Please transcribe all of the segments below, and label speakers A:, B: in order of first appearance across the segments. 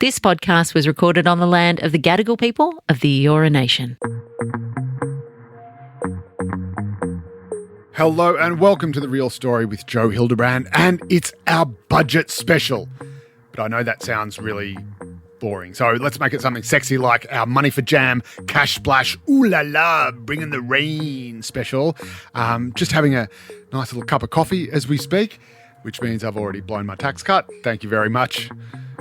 A: This podcast was recorded on the land of the Gadigal people of the Eora Nation.
B: Hello and welcome to The Real Story with Joe Hildebrand, and it's our budget special. But I know that sounds really boring, so let's make it something sexy like our Money for Jam, Cash Splash, Ooh La La, Bringing the Rain special. Just having a nice little cup of coffee as we speak, which means I've already blown my tax cut. Thank you very much,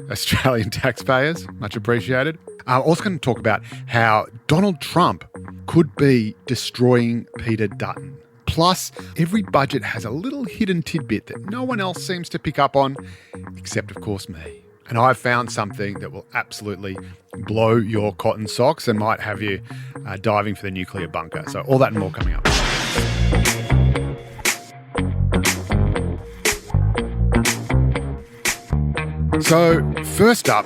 B: Australian taxpayers. Much appreciated. I'm also going to talk about how Donald Trump could be destroying Peter Dutton. Plus, every budget has a little hidden tidbit that no one else seems to pick up on, except, of course, me. And I've found something that will absolutely blow your cotton socks and might have you diving for the nuclear bunker. So all that and more coming up. So first up,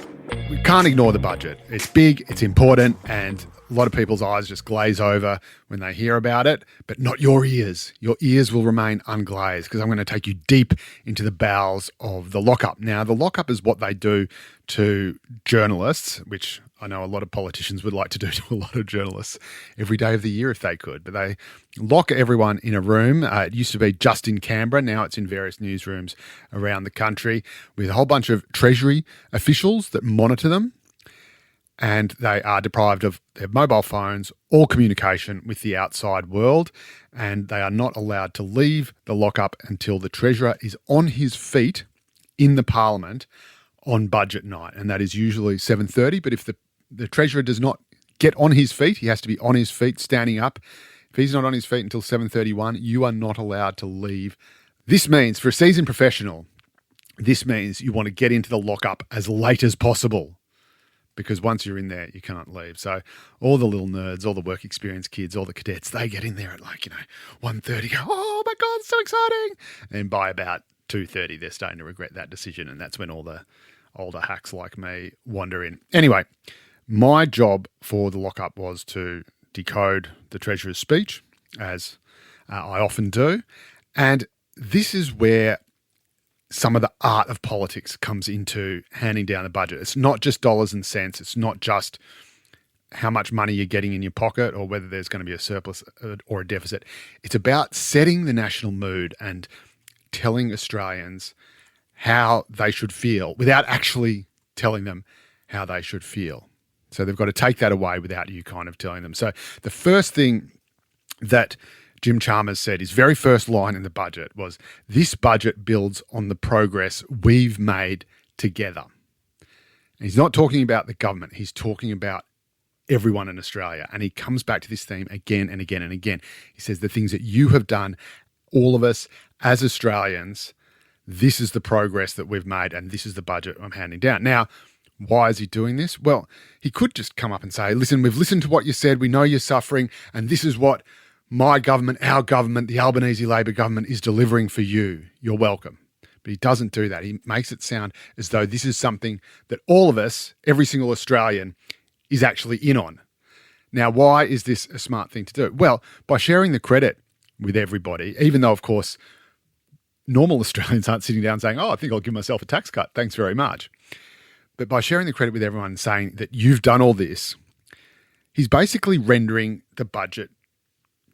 B: we can't ignore the budget. It's big, it's important, and a lot of people's eyes just glaze over when they hear about it, but not your ears. Your ears will remain unglazed because I'm going to take you deep into the bowels of the lockup. Now, the lockup is what they do to journalists, which I know a lot of politicians would like to do to a lot of journalists every day of the year if they could. But they lock everyone in a room. It used to be just in Canberra. Now it's in various newsrooms around the country with a whole bunch of Treasury officials that monitor them. And they are deprived of their mobile phones, all communication with the outside world, and they are not allowed to leave the lockup until the Treasurer is on his feet in the Parliament on budget night, and that is usually 7:30. But if the Treasurer does not get on his feet, he has to be on his feet, standing up. If he's not on his feet until 7:31, you are not allowed to leave. This means, for a seasoned professional, this means you want to get into the lockup as late as possible, because once you're in there, you can't leave. So all the little nerds, all the work experience kids, all the cadets, they get in there at 1:30, go, oh my God, it's so exciting. And by about 2:30, they're starting to regret that decision. And that's when all the older hacks like me wander in. Anyway, my job for the lockup was to decode the Treasurer's speech, as I often do. And this is where some of the art of politics comes into handing down the budget. It's not just dollars and cents. It's not just how much money you're getting in your pocket or whether there's going to be a surplus or a deficit. It's about setting the national mood and telling Australians how they should feel without actually telling them how they should feel. So they've got to take that away without you kind of telling them. So the first thing that Jim Chalmers said, his very first line in the budget was, "This budget builds on the progress we've made together." And he's not talking about the government. He's talking about everyone in Australia. And he comes back to this theme again and again and again. He says the things that you have done, all of us as Australians, this is the progress that we've made and this is the budget I'm handing down. Now, why is he doing this? Well, he could just come up and say, listen, we've listened to what you said. We know you're suffering, and this is what my government, our government, the Albanese Labor government is delivering for you. You're welcome. But he doesn't do that. He makes it sound as though this is something that all of us, every single Australian, is actually in on. Now, why is this a smart thing to do? Well, by sharing the credit with everybody, even though, of course, normal Australians aren't sitting down saying, oh, I think I'll give myself a tax cut. Thanks very much. But by sharing the credit with everyone and saying that you've done all this, he's basically rendering the budget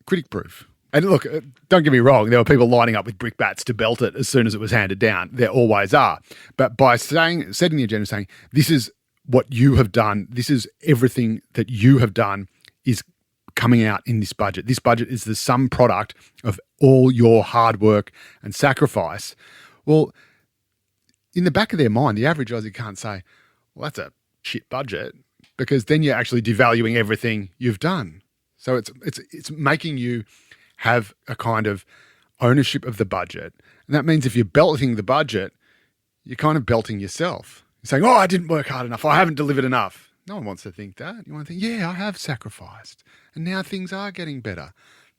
B: critic-proof. And look, don't get me wrong, there were people lining up with brickbats to belt it as soon as it was handed down. There always are. But by setting the agenda, saying this is what you have done, this is everything that you have done is coming out in this budget. This budget is the sum product of all your hard work and sacrifice. Well, in the back of their mind, the average Aussie can't say, well, that's a shit budget, because then you're actually devaluing everything you've done. So it's making you have a kind of ownership of the budget. And that means if you're belting the budget, you're kind of belting yourself. You're saying, oh, I didn't work hard enough. I haven't delivered enough. No one wants to think that. You want to think, yeah, I have sacrificed. And now things are getting better.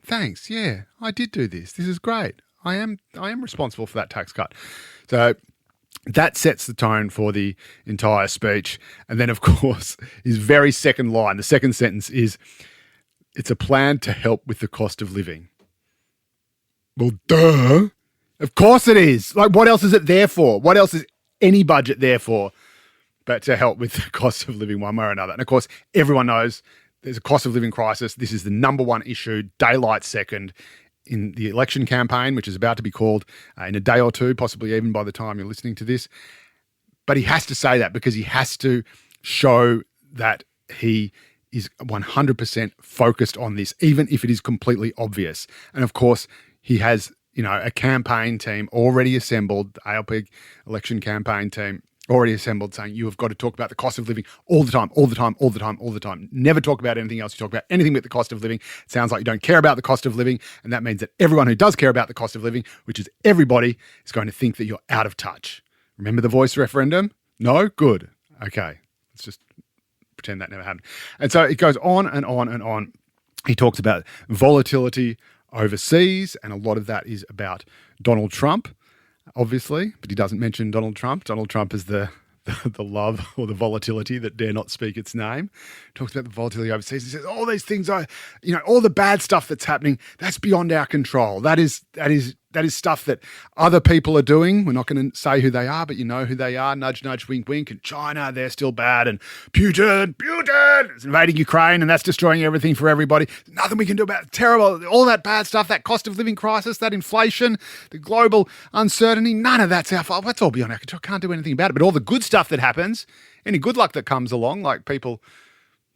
B: Thanks. Yeah, I did do this. This is great. I am responsible for that tax cut. So that sets the tone for the entire speech. And then, of course, his very second line, the second sentence is, it's a plan to help with the cost of living. Well, duh. Of course it is. Like, what else is it there for? What else is any budget there for but to help with the cost of living one way or another. And of course, everyone knows there's a cost of living crisis. This is the number one issue, daylight second, in the election campaign, which is about to be called in a day or two, possibly even by the time you're listening to this. But he has to say that because he has to show that he is 100% focused on this, even if it is completely obvious. And of course, he has, a campaign team already assembled, the ALP election campaign team already assembled, saying you have got to talk about the cost of living all the time, all the time, all the time, all the time. Never talk about anything else. You talk about anything but the cost of living. It sounds like you don't care about the cost of living. And that means that everyone who does care about the cost of living, which is everybody, is going to think that you're out of touch. Remember the voice referendum? No? Good. Okay. Let's just pretend that never happened. And so it goes on and on and on. He talks about volatility overseas, and a lot of that is about Donald Trump, obviously, but he doesn't mention Donald Trump. Donald Trump is the love or the volatility that dare not speak its name. Talks about the volatility overseas. He says all these things are, all the bad stuff that's happening, that's beyond our control. That is stuff that other people are doing. We're not going to say who they are, but you know who they are. Nudge, nudge, wink, wink. And China, they're still bad. And Putin is invading Ukraine, and that's destroying everything for everybody. There's nothing we can do about it. Terrible. All that bad stuff, that cost of living crisis, that inflation, the global uncertainty, none of that's our fault. That's all beyond our control. Can't do anything about it. But all the good stuff that happens, any good luck that comes along, like people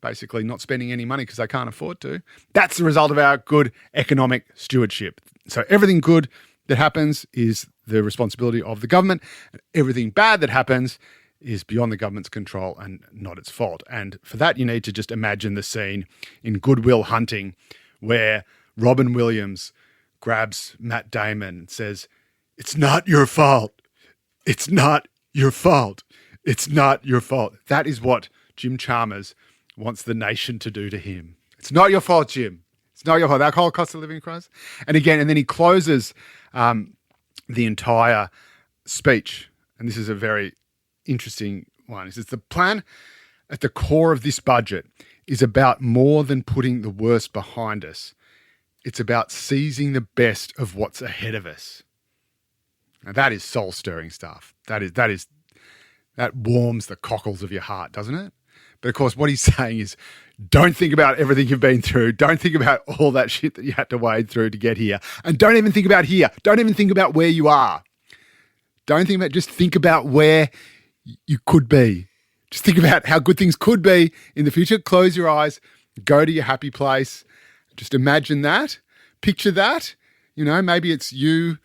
B: basically not spending any money because they can't afford to, that's the result of our good economic stewardship. So everything good that happens is the responsibility of the government, and everything bad that happens is beyond the government's control and not its fault. And for that, you need to just imagine the scene in Good Will Hunting where Robin Williams grabs Matt Damon and says, "It's not your fault. It's not your fault. It's not your fault." That is what Jim Chalmers wants the nation to do to him. It's not your fault, Jim. It's not your fault. That whole cost of living crisis. And then he closes the entire speech. And this is a very interesting one. He says, the plan at the core of this budget is about more than putting the worst behind us. It's about seizing the best of what's ahead of us. Now that is soul-stirring stuff. That warms the cockles of your heart, doesn't it? But of course, what he's saying is, don't think about everything you've been through. Don't think about all that shit that you had to wade through to get here. And don't even think about here. Don't even think about where you are. Just think about where you could be. Just think about how good things could be in the future. Close your eyes. Go to your happy place. Just imagine that. Picture that. Maybe it's you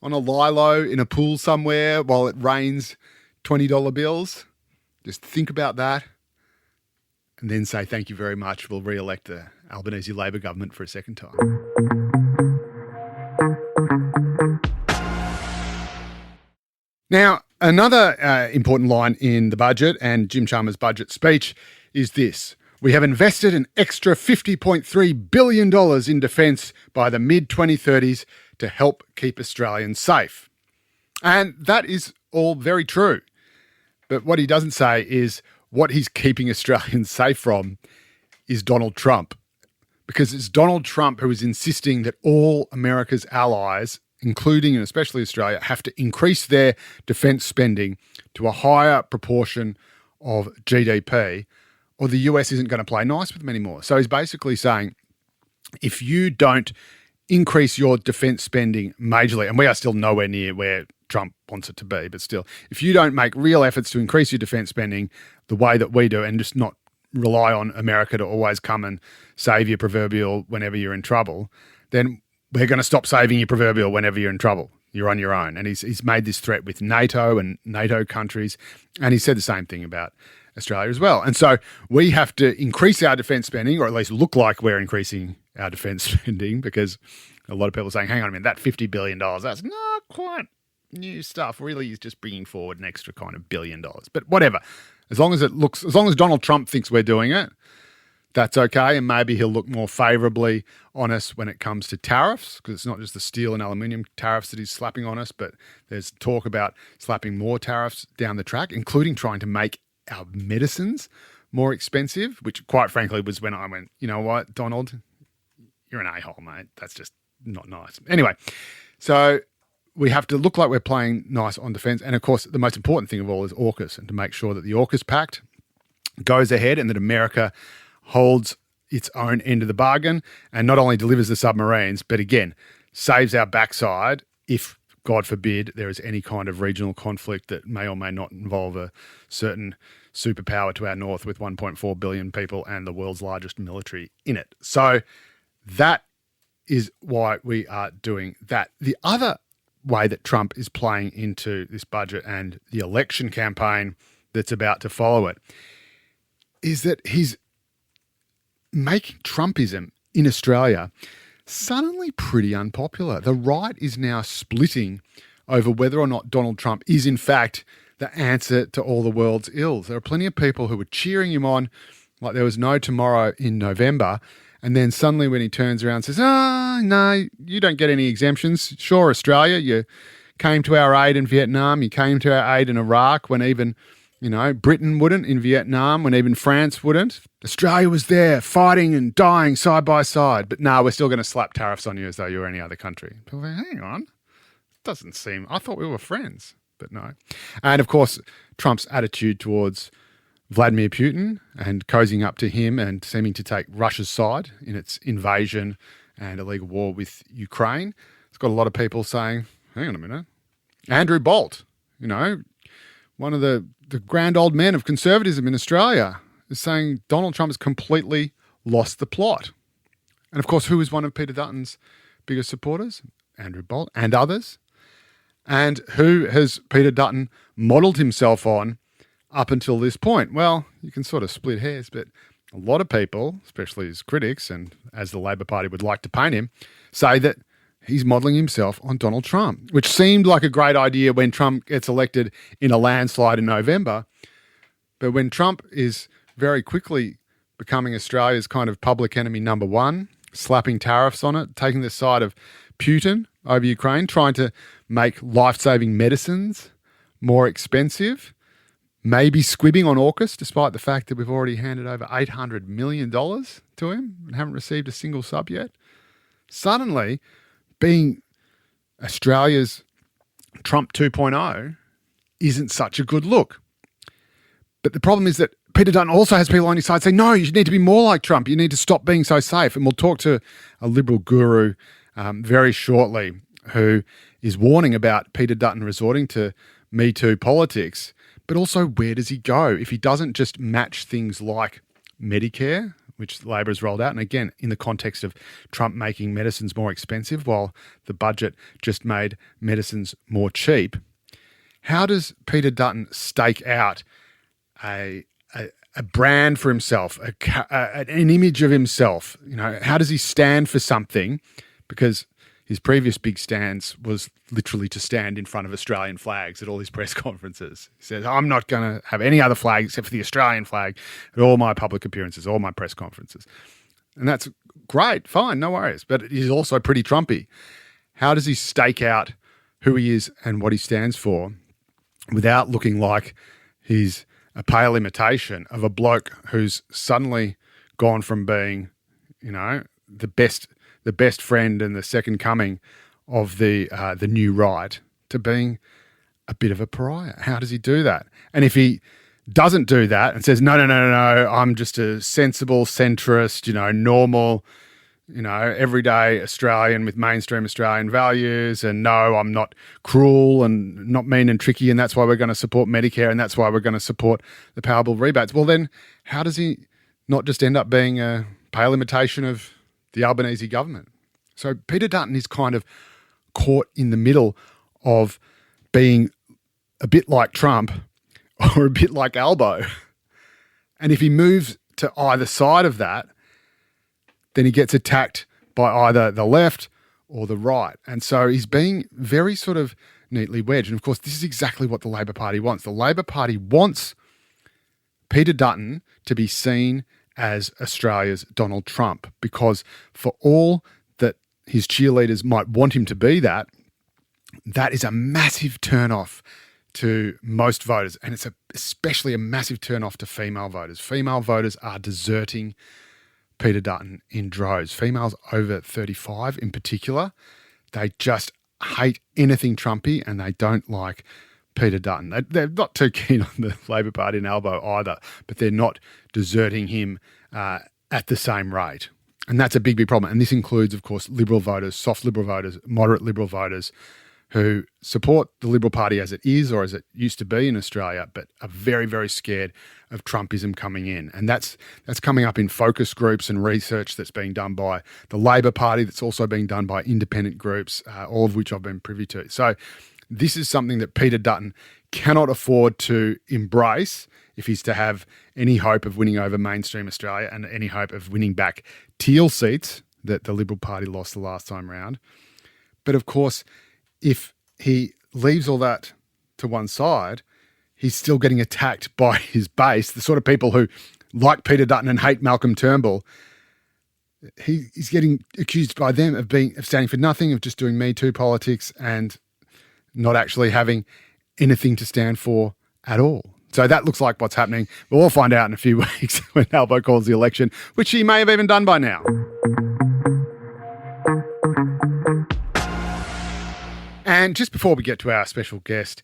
B: on a lilo in a pool somewhere while it rains $20 bills. Just think about that. And then say, thank you very much. We'll re-elect the Albanese Labor government for a second time. Now, another important line in the budget and Jim Chalmers' budget speech is this. We have invested an extra $50.3 billion in defence by the mid-2030s to help keep Australians safe. And that is all very true. But what he doesn't say is what he's keeping Australians safe from is Donald Trump. Because it's Donald Trump who is insisting that all America's allies, including and especially Australia, have to increase their defence spending to a higher proportion of GDP, or the US isn't going to play nice with them anymore. So he's basically saying, if you don't increase your defence spending majorly, and we are still nowhere near where Trump wants it to be, but still, if you don't make real efforts to increase your defence spending the way that we do and just not rely on America to always come and save your proverbial whenever you're in trouble, then we're going to stop saving your proverbial whenever you're in trouble. You're on your own. And he's made this threat with NATO and NATO countries, and he said the same thing about Australia as well. And so we have to increase our defence spending, or at least look like we're increasing our defence spending, because a lot of people are saying, hang on a minute, that $50 billion, that's not quite new stuff. Really is just bringing forward an extra kind of $1 billion. But whatever. As long as Donald Trump thinks we're doing it, that's okay. And maybe he'll look more favourably on us when it comes to tariffs, because it's not just the steel and aluminium tariffs that he's slapping on us, but there's talk about slapping more tariffs down the track, including trying to make our medicines more expensive, which quite frankly was when I went, you know what, Donald, you're an a-hole, mate. That's just not nice. Anyway, so we have to look like we're playing nice on defence. And of course, the most important thing of all is AUKUS, and to make sure that the AUKUS Pact goes ahead and that America holds its own end of the bargain and not only delivers the submarines, but again, saves our backside if, God forbid, there is any kind of regional conflict that may or may not involve a certain superpower to our north with 1.4 billion people and the world's largest military in it. So that is why we are doing that. The other way that Trump is playing into this budget and the election campaign that's about to follow it is that he's making Trumpism in Australia suddenly pretty unpopular. The right is now splitting over whether or not Donald Trump is in fact the answer to all the world's ills. There are plenty of people who were cheering him on like there was no tomorrow in November. And then suddenly when he turns around and says, no, you don't get any exemptions. Sure, Australia, you came to our aid in Vietnam. You came to our aid in Iraq when even, Britain wouldn't in Vietnam, when even France wouldn't. Australia was there fighting and dying side by side. But no, we're still going to slap tariffs on you as though you were any other country. People go, hang on. Doesn't seem, I thought we were friends. But no. And of course, Trump's attitude towards Vladimir Putin and cozying up to him and seeming to take Russia's side in its invasion and illegal war with Ukraine. It's got a lot of people saying, hang on a minute, Andrew Bolt, one of the grand old men of conservatism in Australia, is saying Donald Trump has completely lost the plot. And of course, who is one of Peter Dutton's biggest supporters? Andrew Bolt and others. And who has Peter Dutton modelled himself on up until this point? Well, you can sort of split hairs, but a lot of people, especially his critics and as the Labor Party would like to paint him, say that he's modelling himself on Donald Trump, which seemed like a great idea when Trump gets elected in a landslide in November. But when Trump is very quickly becoming Australia's kind of public enemy number one, slapping tariffs on it, taking the side of Putin over Ukraine, trying to make life-saving medicines more expensive, maybe squibbing on AUKUS, despite the fact that we've already handed over $800 million to him and haven't received a single sub yet. Suddenly, being Australia's Trump 2.0 isn't such a good look. But the problem is that Peter Dutton also has people on his side saying, no, you need to be more like Trump. You need to stop being so safe. And we'll talk to a Liberal guru very shortly who is warning about Peter Dutton resorting to Me Too politics. But also, where does he go if he doesn't just match things like Medicare, which Labor has rolled out, and again, in the context of Trump making medicines more expensive while the budget just made medicines more cheap? How does Peter Dutton stake out a brand for himself, an image of himself? How does he stand for something? Because his previous big stance was literally to stand in front of Australian flags at all his press conferences. He says, I'm not going to have any other flag except for the Australian flag at all my public appearances, all my press conferences. And that's great, fine, no worries. But he's also pretty Trumpy. How does he stake out who he is and what he stands for without looking like he's a pale imitation of a bloke who's suddenly gone from being, the best friend and the second coming of the new right to being a bit of a pariah? How does he do that? And if he doesn't do that and says, no, I'm just a sensible centrist, normal, everyday Australian with mainstream Australian values, and no, I'm not cruel and not mean and tricky, and that's why we're going to support Medicare and that's why we're going to support the Powerball rebates. Well, then how does he not just end up being a pale imitation of the Albanese government? So Peter Dutton is kind of caught in the middle of being a bit like Trump or a bit like Albo. And if he moves to either side of that, then he gets attacked by either the left or the right. And so he's being very sort of neatly wedged. And of course, this is exactly what the Labor Party wants. The Labor Party wants Peter Dutton to be seen as Australia's Donald Trump, because for all that his cheerleaders might want him to be that is a massive turn-off to most voters, and it's especially a massive turn-off to female voters. Female voters are deserting Peter Dutton in droves. Females over 35 in particular, they just hate anything Trumpy and they don't like Peter Dutton. They're not too keen on the Labor Party and Albo either, but they're not deserting him at the same rate. And that's a big, big problem. And this includes, of course, Liberal voters, soft Liberal voters, moderate Liberal voters who support the Liberal Party as it is or as it used to be in Australia, but are very, very scared of Trumpism coming in. And that's coming up in focus groups and research that's being done by the Labor Party, that's also being done by independent groups, all of which I've been privy to. So this is something that Peter Dutton cannot afford to embrace if he's to have any hope of winning over mainstream Australia and any hope of winning back teal seats that the Liberal Party lost the last time round. But of course, if he leaves all that to one side, he's still getting attacked by his base, the sort of people who like Peter Dutton and hate Malcolm Turnbull. He's getting accused by them of standing for nothing, of just doing Me Too politics and not actually having anything to stand for at all. So that looks like what's happening. We'll all find out in a few weeks when Albo calls the election, which he may have even done by now. And just before we get to our special guest,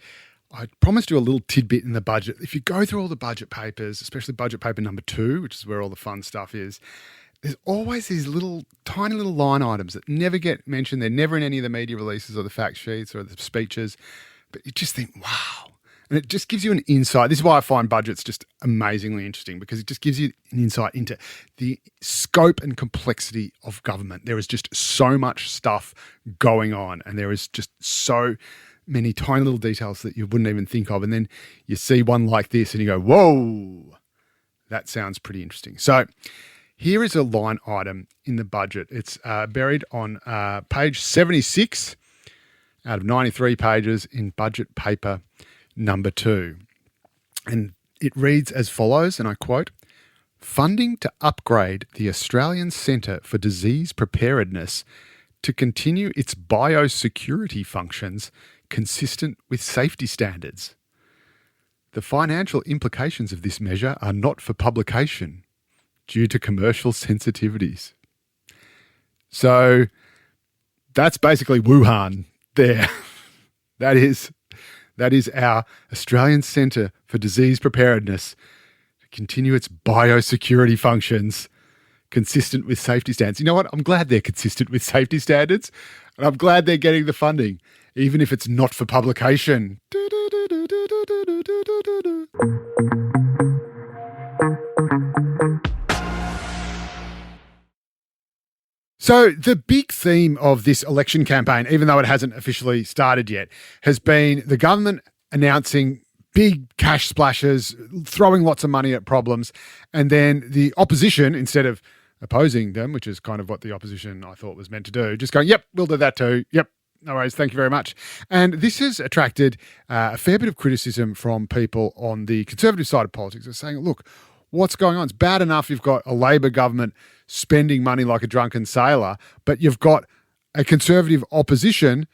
B: I promised you a little tidbit in the budget. If you go through all the budget papers, especially budget paper number 2, which is where all the fun stuff is, there's always these tiny little line items that never get mentioned. They're never in any of the media releases or the fact sheets or the speeches. But you just think, wow. And it just gives you an insight. This is why I find budgets just amazingly interesting, because it just gives you an insight into the scope and complexity of government. There is just so much stuff going on, and there is just so many tiny little details that you wouldn't even think of. And then you see one like this and you go, whoa, that sounds pretty interesting. So here is a line item in the budget. It's buried on page 76 out of 93 pages in budget paper number 2. And it reads as follows, and I quote, "Funding to upgrade the Australian Centre for Disease Preparedness to continue its biosecurity functions consistent with safety standards. The financial implications of this measure are not for publication due to commercial sensitivities." So that's basically Wuhan there. That is our Australian Centre for Disease Preparedness to continue its biosecurity functions consistent with safety standards. You know what? I'm glad they're consistent with safety standards, and I'm glad they're getting the funding, even if it's not for publication. So the big theme of this election campaign, even though it hasn't officially started yet, has been the government announcing big cash splashes, throwing lots of money at problems, and then the opposition, instead of opposing them, which is kind of what the opposition I thought was meant to do, just going, yep, we'll do that too. Yep, no worries, thank you very much. And this has attracted a fair bit of criticism from people on the conservative side of politics. They're saying, look, what's going on? It's bad enough you've got a Labor government spending money like a drunken sailor, but you've got a conservative opposition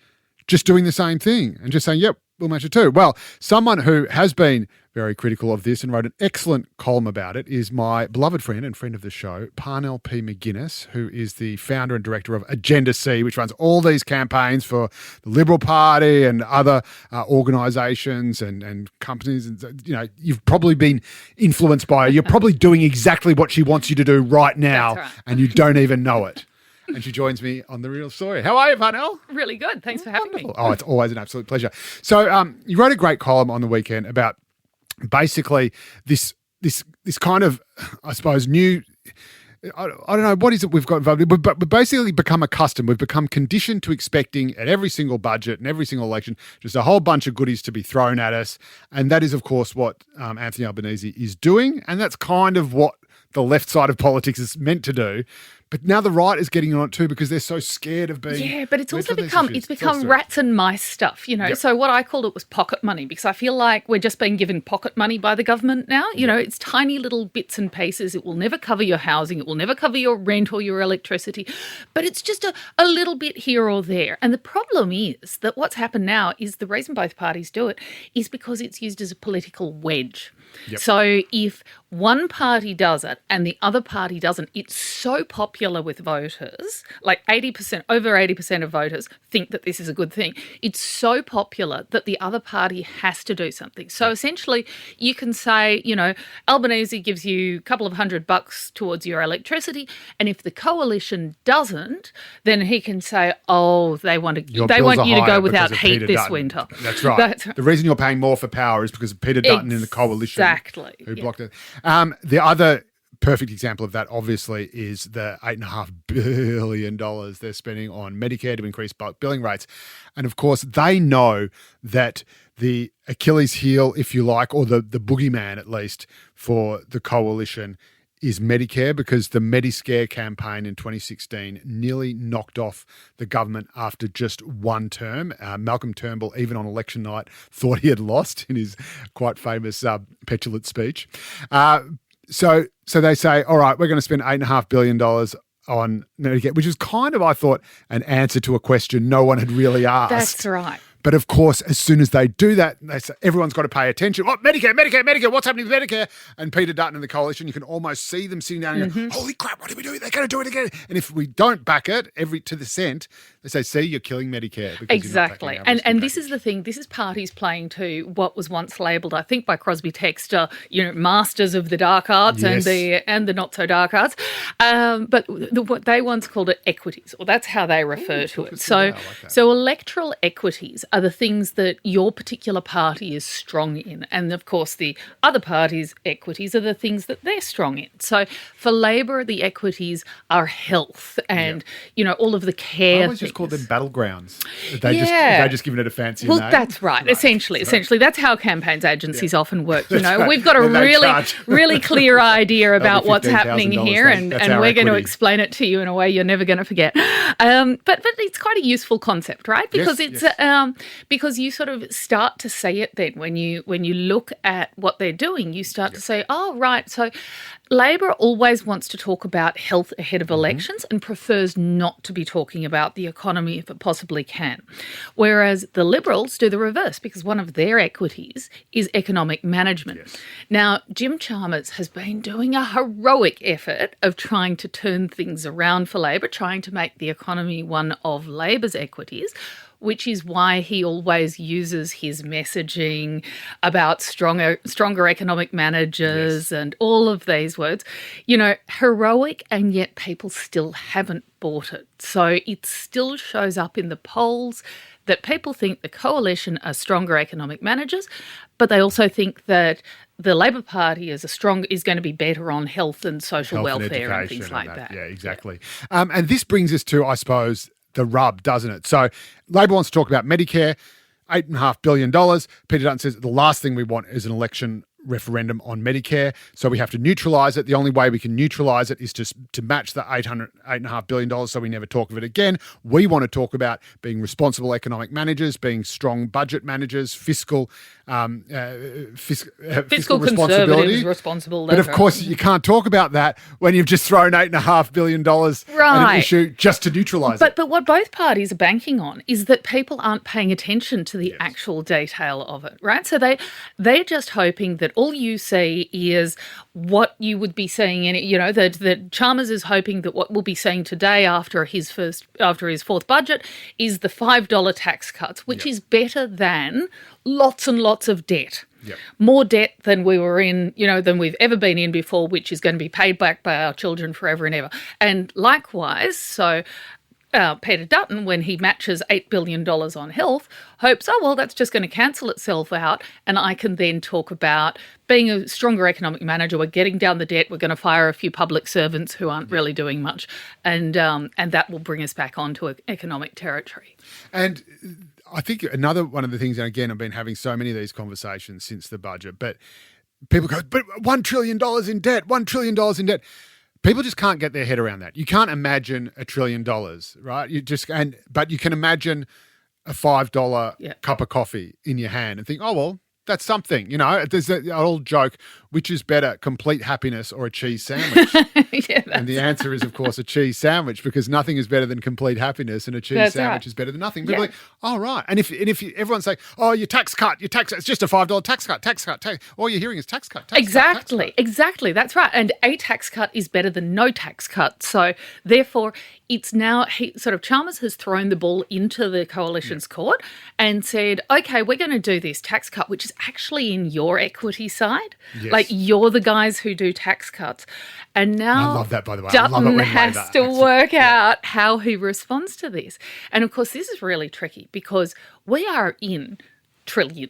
B: just doing the same thing and just saying, yep, we'll match it too. Well, someone who has been very critical of this and wrote an excellent column about it is my beloved friend and friend of the show, Parnell P. McGuinness, who is the founder and director of Agenda C, which runs all these campaigns for the Liberal Party and other organisations and companies. And, you know, you've probably been influenced by her. You're probably doing exactly what she wants you to do right now,
C: That's right.
B: And you don't even know it. And she joins me on The Real Story. How are you, Parnell?
C: Really good. Thanks for having me.
B: Oh, it's always an absolute pleasure. So you wrote a great column on the weekend about basically this kind of, I suppose, new, I don't know, what is it we've got involved in, but we've basically become accustomed, we've become conditioned to expecting at every single budget and every single election just a whole bunch of goodies to be thrown at us. And that is, of course, what Anthony Albanese is doing. And that's kind of what the left side of politics is meant to do. But now the right is getting on it too because they're so scared of being.
C: Yeah, but it's also become rats and mice stuff, you know.
B: Yep.
C: So what I called it was pocket money, because I feel like we're just being given pocket money by the government now. You know, it's tiny little bits and pieces. It will never cover your housing. It will never cover your rent or your electricity. But it's just a little bit here or there. And the problem is that what's happened now is the reason both parties do it is because it's used as a political wedge.
B: Yep.
C: So if one party does it and the other party doesn't, it's so popular with voters, like 80%, over 80% of voters think that this is a good thing. It's so popular that the other party has to do something. So essentially you can say, Albanese gives you a couple of $100 towards your electricity, and if the coalition doesn't, then he can say, they want you to go without heat this winter.
B: That's right. The reason you're paying more for power is because of Peter Dutton in the coalition.
C: Exactly.
B: Who blocked it. The other perfect example of that, obviously, is the $8.5 billion they're spending on Medicare to increase bulk billing rates. And of course, they know that the Achilles heel, if you like, or the boogeyman at least for the coalition is Medicare, because the Mediscare campaign in 2016 nearly knocked off the government after just one term. Malcolm Turnbull, even on election night, thought he had lost in his quite famous petulant speech. So they say, all right, we're going to spend $8.5 billion on Medicare, which is kind of, I thought, an answer to a question no one had really asked.
C: That's right.
B: But of course, as soon as they do that, they say everyone's got to pay attention. Oh, Medicare, what's happening with Medicare? And Peter Dutton and the coalition, you can almost see them sitting down and go, holy crap, what are we doing? They're going to do it again. And if we don't back it to the cent, they say, see, you're killing Medicare.
C: Exactly. And this is the thing. This is parties playing to what was once labelled, I think, by Crosby Textor, masters of the dark arts and the not so dark arts. But what they once called it equities, or that's how they refer to it. So electoral equities are the things that your particular party is strong in. And of course, the other party's equities are the things that they're strong in. So for Labor, the equities are health and, all of the care.
B: I always just call them battlegrounds. They're just giving it a fancy name.
C: Well, that's right. Essentially, that's how campaigns agencies often work. We've got a really clear idea about what's happening here, and we're going to explain it to you in a way you're never going to forget. But it's quite a useful concept, right? Because because you sort of start to see it then when you look at what they're doing, you start to say, oh, right, so Labor always wants to talk about health ahead of elections and prefers not to be talking about the economy if it possibly can. Whereas the Liberals do the reverse, because one of their equities is economic management. Yes. Now, Jim Chalmers has been doing a heroic effort of trying to turn things around for Labor, trying to make the economy one of Labor's equities, which is why he always uses his messaging about stronger economic managers and all of these words. Heroic, and yet people still haven't bought it. So it still shows up in the polls that people think the coalition are stronger economic managers, but they also think that the Labor Party is going to be better on health and social welfare and things like that.
B: Yeah, exactly. Yeah. And this brings us to, I suppose, the rub, doesn't it? So Labor wants to talk about Medicare, $8.5 billion. Peter Dutton says the last thing we want is an election referendum on Medicare, so we have to neutralise it. The only way we can neutralise it is to match the $8.5 billion so we never talk of it again. We want to talk about being responsible economic managers, being strong budget managers, fiscal responsibility.
C: Responsible.
B: But of course, you can't talk about that when you've just thrown $8.5 billion at an issue just to neutralise it.
C: But what both parties are banking on is that people aren't paying attention to the actual detail of it, right? So they're just hoping that all you see is what you would be seeing in it. That Chalmers is hoping that what we'll be seeing today after his fourth budget is the $5 tax cuts, which is better than lots and lots of debt. Yep. More debt than we were in, than we've ever been in before, which is going to be paid back by our children forever and ever. And likewise, so Peter Dutton, when he matches $8 billion on health, hopes, that's just going to cancel itself out, and I can then talk about being a stronger economic manager. We're getting down the debt. We're going to fire a few public servants who aren't really doing much, and that will bring us back onto economic territory.
B: And I think another one of the things, and again, I've been having so many of these conversations since the budget, but people go, but $1 trillion in debt, $1 trillion in debt. People just can't get their head around that. You can't imagine $1 trillion, right? But you can imagine a $5 cup of coffee in your hand and think, That's something, There's an old joke, which is better, complete happiness or a cheese sandwich? And the answer is, of course, a cheese sandwich, because nothing is better than complete happiness, and a cheese sandwich is better than nothing. People are like, oh, right. And if everyone's like, oh, your tax cut, it's just a $5 tax cut. All you're hearing is tax cut.
C: Exactly. That's right. And a tax cut is better than no tax cut. So therefore, it's now Chalmers has thrown the ball into the coalition's court and said, okay, we're going to do this tax cut, which is actually in your equity side.
B: Yes.
C: Like, you're the guys who do tax cuts. And now
B: I love that, by the way.
C: Dutton has to work out how he responds to this. And of course, this is really tricky because we are in $1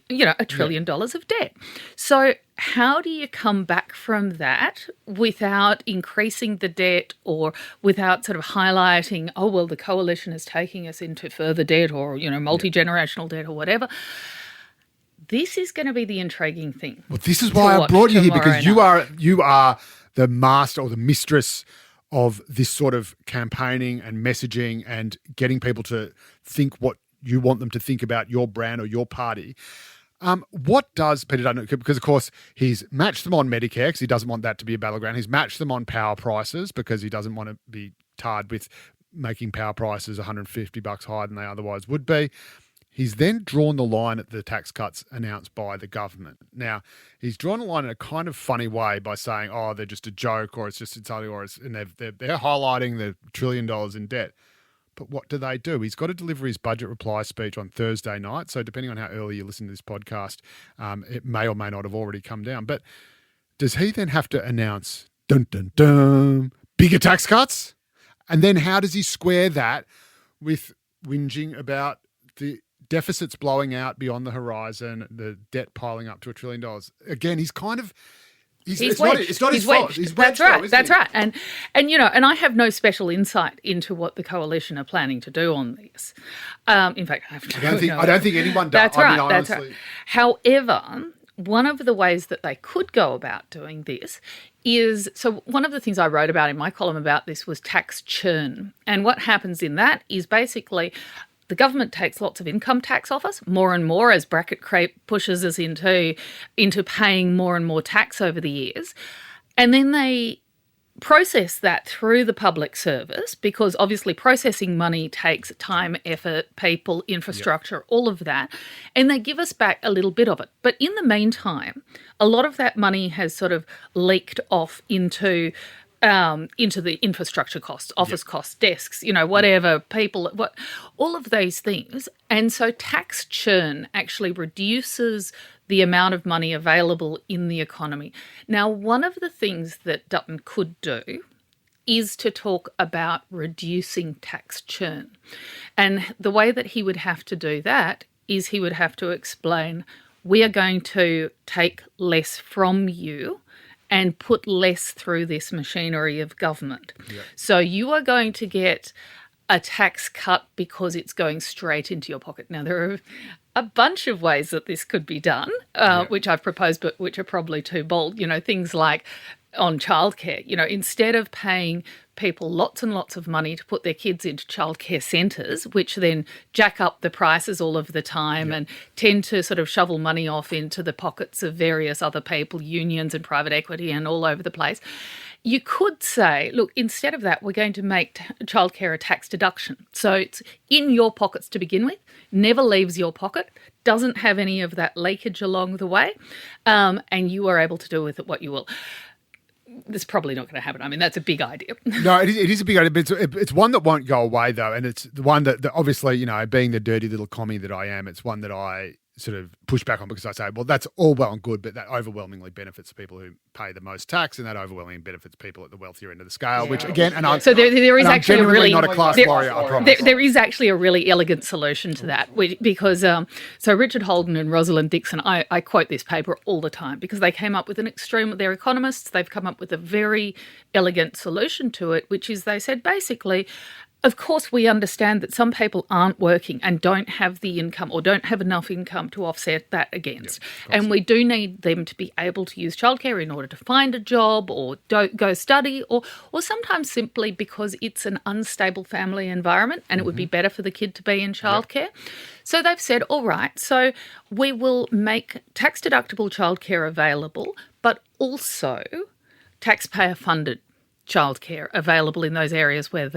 C: trillion of debt. So how do you come back from that without increasing the debt or without sort of highlighting, oh, well, the coalition is taking us into further debt or, multi-generational debt or whatever? This is going to be the intriguing thing.
B: Well, this is why I brought you here, because you are the master or the mistress of this sort of campaigning and messaging and getting people to think what you want them to think about your brand or your party. What does Peter Dutton, because of course he's matched them on Medicare because he doesn't want that to be a battleground. He's matched them on power prices because he doesn't want to be tarred with making power prices $150 higher than they otherwise would be. He's then drawn the line at the tax cuts announced by the government. Now, he's drawn a line in a kind of funny way by saying, oh, they're just a joke, or it's just entirely, and they're highlighting the $1 trillion in debt. But what do? He's got to deliver his budget reply speech on Thursday night. So depending on how early you listen to this podcast, it may or may not have already come down. But does he then have to announce, dun, dun, dun, bigger tax cuts? And then how does he square that with whinging about the deficits blowing out beyond the horizon, the debt piling up to $1 trillion? Again, he's kind of... It's not his fault. He's
C: That's right. That's right. And I have no special insight into what the coalition are planning to do on this. In fact, I
B: don't think anyone does.
C: That's right. That's right. However, one of the ways that they could go about doing this is, so one of the things I wrote about in my column about this was tax churn. And what happens in that is basically the government takes lots of income tax off us, more and more, as bracket creep pushes us into paying more and more tax over the years. And then they process that through the public service, because obviously processing money takes time, effort, people, infrastructure, all of that. And they give us back a little bit of it. But in the meantime, a lot of that money has sort of leaked off into the infrastructure costs, office costs, desks, whatever, people, all of those things. And so tax churn actually reduces the amount of money available in the economy. Now, one of the things that Dutton could do is to talk about reducing tax churn. And the way that he would have to do that is he would have to explain, we are going to take less from you and put less through this machinery of government. Yeah. So you are going to get a tax cut because it's going straight into your pocket. Now, there are a bunch of ways that this could be done, which I've proposed, but which are probably too bold. Things like on childcare, instead of paying people lots and lots of money to put their kids into childcare centres, which then jack up the prices all of the time and tend to sort of shovel money off into the pockets of various other people, unions and private equity and all over the place. You could say, look, instead of that, we're going to make childcare a tax deduction. So it's in your pockets to begin with, never leaves your pocket, doesn't have any of that leakage along the way, and you are able to do with it what you will. That's probably not going to happen. I mean, that's a big idea.
B: No, it is a big idea, but it's one that won't go away, though. And it's the one that obviously, being the dirty little commie that I am, it's one that I sort of push back on, because I say, well, that's all well and good, but that overwhelmingly benefits the people who pay the most tax, and that overwhelmingly benefits people at the wealthier end of the scale, which again,
C: so there is actually
B: I'm
C: a really
B: not a class warrior, I promise.
C: There is actually a really elegant solution to that, because so Richard Holden and Rosalind Dixon, I quote this paper all the time, because they came up with they're economists, they've come up with a very elegant solution to it, which is they said basically, Of course, we understand that some people aren't working and don't have the income or don't have enough income to offset that against. And we do need them to be able to use childcare in order to find a job or go study or sometimes simply because it's an unstable family environment and it would be better for the kid to be in childcare. So they've said, all right, so we will make tax-deductible childcare available, but also taxpayer-funded childcare available in those areas where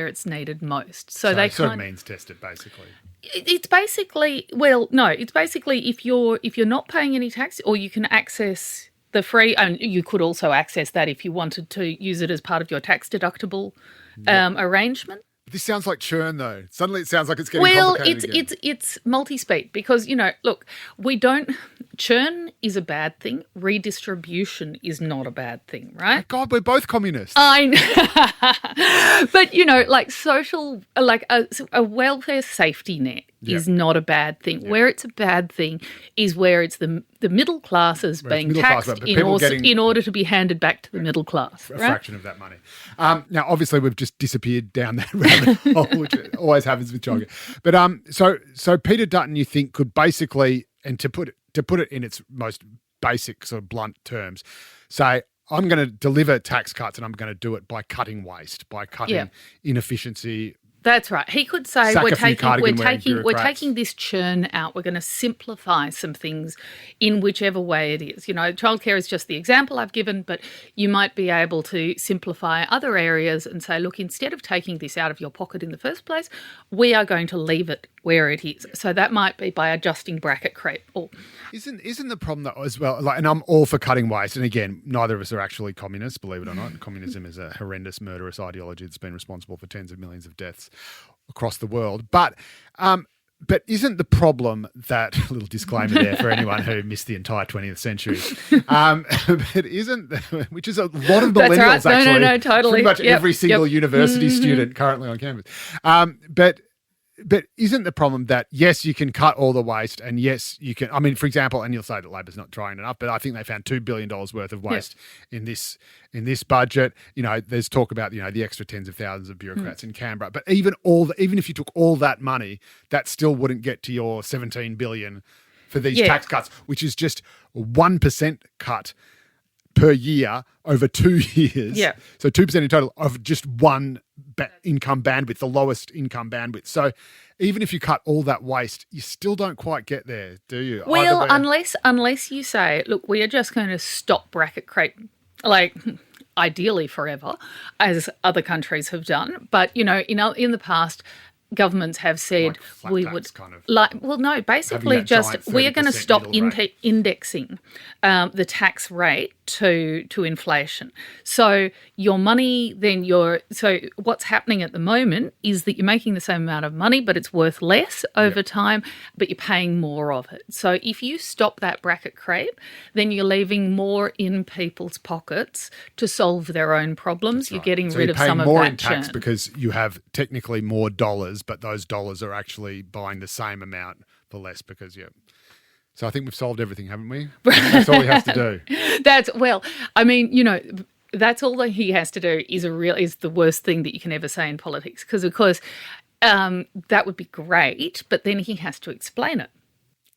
C: it's needed most. So they
B: sort of means tested, basically.
C: It's basically, well, no, it's basically if you're not paying any tax, or you can access the free, and you could also access that if you wanted to use it as part of your tax deductible arrangement.
B: This sounds like churn, though. Suddenly it sounds like it's getting complicated again.
C: It's multi-speed because, look, churn is a bad thing. Redistribution is not a bad thing, right?
B: God, we're both communists.
C: I know. But, like social, like a welfare safety net is not a bad thing. Where it's a bad thing is where it's the middle classes being taxed in order to be handed back to the middle class.
B: A fraction of that money. Now, obviously, we've just disappeared down that rabbit hole, which always happens with childcare. But so Peter Dutton, you think, could basically, and to put it in its most basic sort of blunt terms, say, I'm going to deliver tax cuts and I'm going to do it by cutting waste, by cutting inefficiency.
C: That's right. He could say we're taking this churn out. We're going to simplify some things in whichever way it is. Childcare is just the example I've given, but you might be able to simplify other areas and say, look, instead of taking this out of your pocket in the first place, we are going to leave it where it is. So that might be by adjusting bracket creep.
B: Isn't the problem though as well? And I'm all for cutting waste. And again, neither of us are actually communists, believe it or not. Communism is a horrendous, murderous ideology that's been responsible for tens of millions of deaths across the world. But isn't the problem that a little disclaimer there for anyone who missed the entire 20th century? But isn't, which is a lot of millennials actually. No, totally. Pretty much every single university student currently on campus. But isn't the problem that, yes, you can cut all the waste and yes, you can, I mean, for example, and you'll say that Labor's not trying enough, but I think they found $2 billion worth of waste in this budget. There's talk about, the extra tens of thousands of bureaucrats in Canberra. But even if you took all that money, that still wouldn't get to your $17 billion for these tax cuts, which is just 1% cut per year over 2 years. Yeah. So 2% in total of just one income bandwidth, the lowest income bandwidth. So even if you cut all that waste, you still don't quite get there, do you?
C: Well, unless you say, look, we are just going to stop bracket creep, like ideally forever, as other countries have done. But, in the past, governments have said we would basically just we are going to stop indexing the tax rate to inflation. So your money so what's happening at the moment is that you're making the same amount of money, but it's worth less over time, but you're paying more of it. So if you stop that bracket creep, then you're leaving more in people's pockets to solve their own problems. You're getting rid of some of that churn. So you're paying more in tax
B: because you have technically more dollars, but those dollars are actually buying the same amount for less because, So I think we've solved everything, haven't we? That's all he has to do.
C: That's all that he has to do is the worst thing that you can ever say in politics because, of course, that would be great, but then he has to explain it.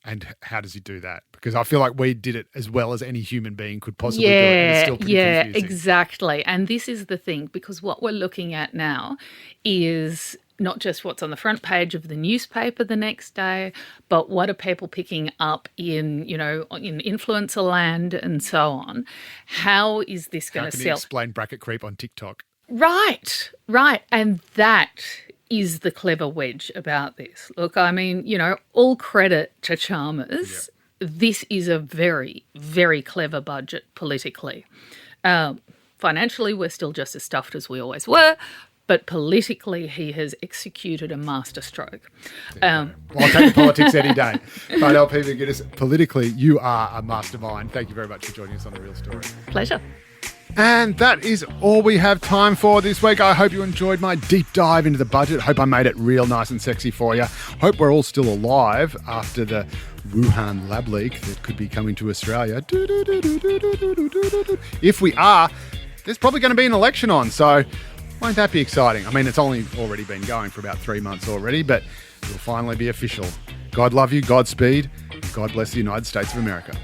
B: And how does he do that? Because I feel like we did it as well as any human being could possibly do it. And it's still pretty confusing.
C: Exactly. And this is the thing, because what we're looking at now is not just what's on the front page of the newspaper the next day, but what are people picking up in influencer land and so on. How is this going to sell?
B: How can you explain bracket creep on TikTok?
C: Right. And that is the clever wedge about this. Look, I mean, all credit to Chalmers. Yeah. This is a very, very clever budget politically. Financially, we're still just as stuffed as we always were, but politically, he has executed a masterstroke.
B: Well, I'll take the politics any day. But LP McGuinness, politically, you are a mastermind. Thank you very much for joining us on The Real Story.
C: Pleasure.
B: And that is all we have time for this week. I hope you enjoyed my deep dive into the budget. Hope I made it real nice and sexy for you. Hope we're all still alive after the Wuhan lab leak that could be coming to Australia. If we are, there's probably going to be an election on. So Won't that be exciting? I mean, it's only already been going for about 3 months already, but it'll finally be official. God love you, Godspeed, and God bless the United States of America.